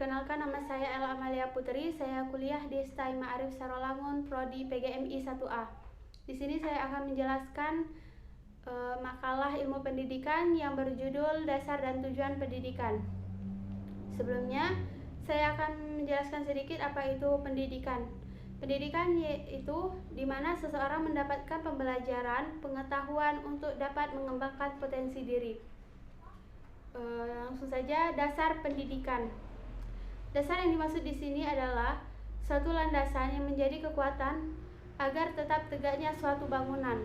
Perkenalkan, nama saya Ella Amalia Putri. Saya kuliah di STAI Ma'arif Sarolangun, Prodi PGMI 1A. Di sini saya akan menjelaskan makalah ilmu pendidikan yang berjudul Dasar dan Tujuan Pendidikan. Sebelumnya, saya akan menjelaskan sedikit apa itu pendidikan. Pendidikan yaitu di mana seseorang mendapatkan pembelajaran, pengetahuan untuk dapat mengembangkan potensi diri. Langsung saja, dasar pendidikan. Dasar yang dimaksud di sini adalah suatu landasan yang menjadi kekuatan agar tetap tegaknya suatu bangunan.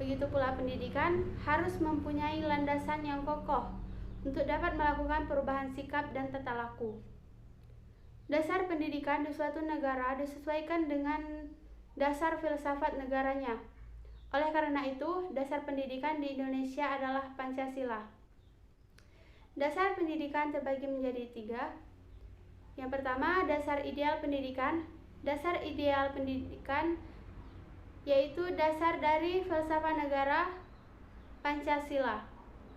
Begitu pula pendidikan harus mempunyai landasan yang kokoh untuk dapat melakukan perubahan sikap dan tata laku. Dasar pendidikan di suatu negara disesuaikan dengan dasar filsafat negaranya. Oleh karena itu, dasar pendidikan di Indonesia adalah Pancasila. Dasar pendidikan terbagi menjadi 3. Yang pertama, dasar ideal pendidikan. Dasar ideal pendidikan yaitu dasar dari filsafat negara Pancasila.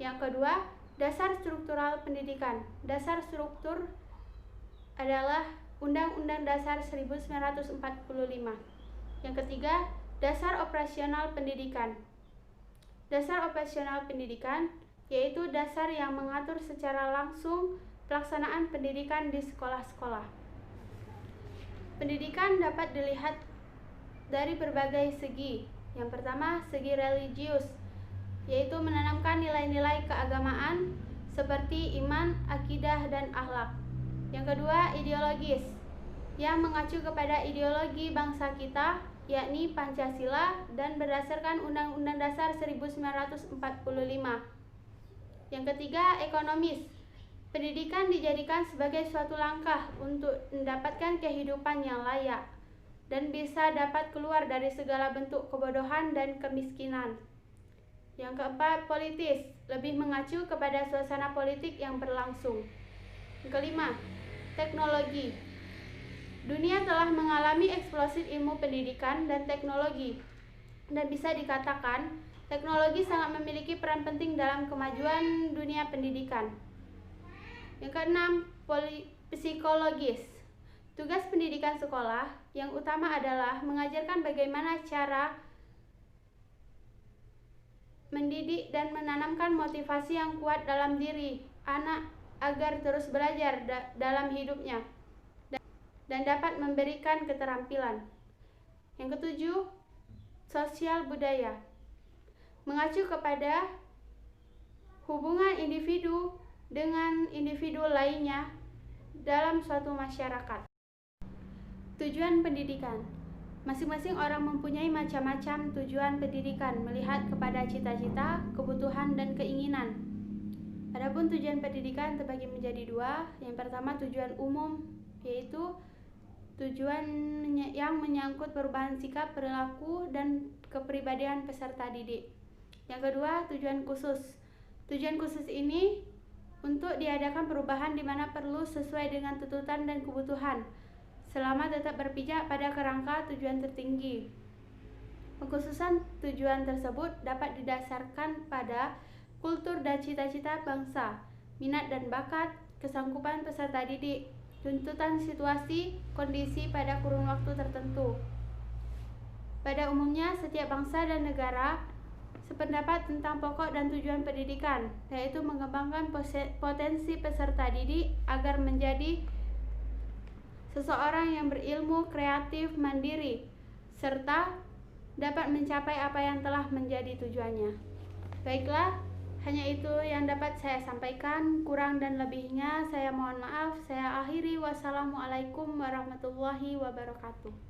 Yang kedua, dasar struktural pendidikan. Dasar struktur adalah Undang-Undang Dasar 1945. Yang ketiga, dasar operasional pendidikan. Dasar operasional pendidikan yaitu dasar yang mengatur secara langsung pelaksanaan pendidikan di sekolah-sekolah. Pendidikan dapat dilihat dari berbagai segi. Yang pertama, segi religius, yaitu menanamkan nilai-nilai keagamaan seperti iman, akidah, dan akhlak. Yang kedua, ideologis, yang mengacu kepada ideologi bangsa kita, yakni Pancasila dan berdasarkan Undang-Undang Dasar 1945. Yang ketiga, ekonomis. Pendidikan dijadikan sebagai suatu langkah untuk mendapatkan kehidupan yang layak dan bisa dapat keluar dari segala bentuk kebodohan dan kemiskinan. Yang keempat, politis, lebih mengacu kepada suasana politik yang berlangsung. Yang kelima, teknologi. Dunia telah mengalami eksplosif ilmu pendidikan dan teknologi, dan bisa dikatakan teknologi sangat memiliki peran penting dalam kemajuan dunia pendidikan. Yang keenam, psikologis. Tugas pendidikan sekolah yang utama adalah mengajarkan bagaimana cara mendidik dan menanamkan motivasi yang kuat dalam diri anak agar terus belajar dalam hidupnya dan dapat memberikan keterampilan. Yang ketujuh, sosial budaya. Mengacu kepada hubungan individu dengan individu lainnya dalam suatu masyarakat. Tujuan pendidikan. Masing-masing orang mempunyai macam-macam tujuan pendidikan melihat kepada cita-cita, kebutuhan, dan keinginan. Adapun tujuan pendidikan terbagi menjadi 2. Yang pertama, tujuan umum, yaitu tujuan yang menyangkut perubahan sikap, perilaku, dan kepribadian peserta didik. Yang kedua, tujuan khusus. Tujuan khusus ini untuk diadakan perubahan di mana perlu sesuai dengan tuntutan dan kebutuhan, selama tetap berpijak pada kerangka tujuan tertinggi. Pengkhususan tujuan tersebut dapat didasarkan pada kultur dan cita-cita bangsa, minat dan bakat, kesanggupan peserta didik, tuntutan situasi, kondisi pada kurun waktu tertentu. Pada umumnya, setiap bangsa dan negara sependapat tentang pokok dan tujuan pendidikan, yaitu mengembangkan potensi peserta didik agar menjadi seseorang yang berilmu, kreatif, mandiri, serta dapat mencapai apa yang telah menjadi tujuannya. Baiklah, hanya itu yang dapat saya sampaikan. Kurang dan lebihnya saya mohon maaf. Saya akhiri. Wassalamualaikum warahmatullahi wabarakatuh.